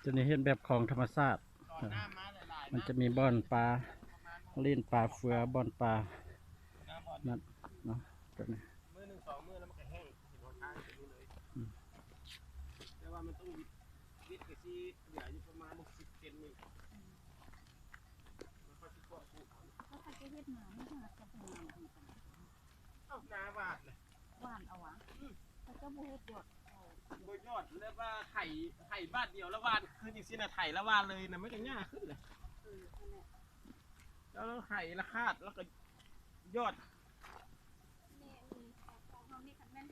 ตัวนี้เห็นแบบของธรรมชาติมันจะมีบ่อนปลาลิ้นปลาเฟือบ่อนปลานั่นเนาะตัวนี้มือหนึ่งสองมือแล้วมันก็แห้งเห็นข้างๆอย่างนี้เลยแต่ว่ามันต้องวิดกระชีใหญ่อยู่ประมาณ60 เซนนี่มันก็ชิบะปุ๊บก็ถ้าจะเฮ็ดนาไม่หาจะเป็นนาทำกันนาหวานเลยหวานเอาวะถ้าจะบุเฮ็ดหยดโดยยอดเรียกว่าไข่บ้านเดียวแล้ววานคือจริงๆนะไข่แล้ววานเลยนะไม่กันยากขึ้นเลยแล้วไข่ละคาดแล้วก็ยอดนี่ของเขานี่คันแม่น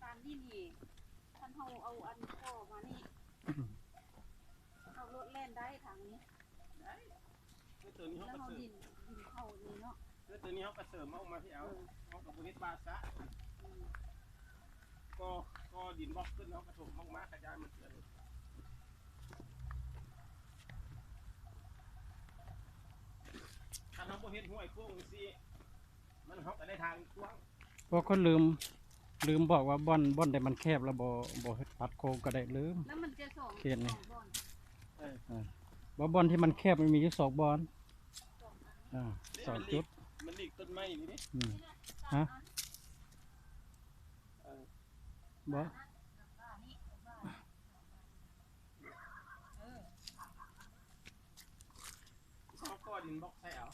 การนี่ท่านเขาเอาอันพ่อมานี่เอารถเล่นได้ทางนี้ตัวนี้เขาก็เสริมเข้านี่เนาะตัวนี้เขาก็เสริมออกมาที่เอาเขากับบุเฮ็ดบาซะก็ดินบล็อกขึ้นเขากระถมมากๆกระจายมันเกินถ้าเขาบุเฮ็ดห้วยโค้งสิมันเขาก็ได้ทางกว้างเพราะคนลืมบอกว่าบ่อนแต่มันแคบแล้วบ่ปัดโค้งก็ได้ลืมแล้วมันจะสองเขียนนี่บ่อนที่มันแคบมันมีอยู่2บ่อน2 จุดมันอีกต้นไม้นี่ดิฮะบ่เขาก็ดินบล็อกใส่เอา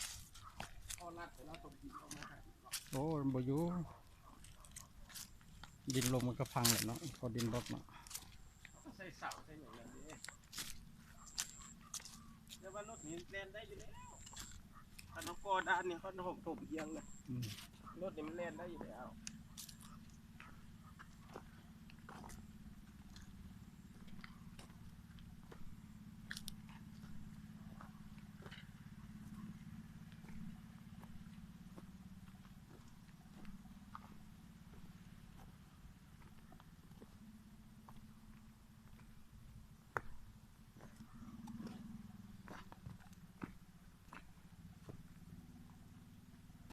เอาลัดไปแล้วส่งดินออกมาหาดินบล็อกโอ้บ่อยู่ดินลงมันก็พังเลยเนาะพอดินบล็อกเนาะใส่เสาใส่อย่างนั้นดิแต่ว่ารถนี้แล่นได้อยู่แล้วถ้าน้องกอด้านเนี่ยเขาถมเอียงเลยรถนี้มันแล่นได้อยู่แล้ว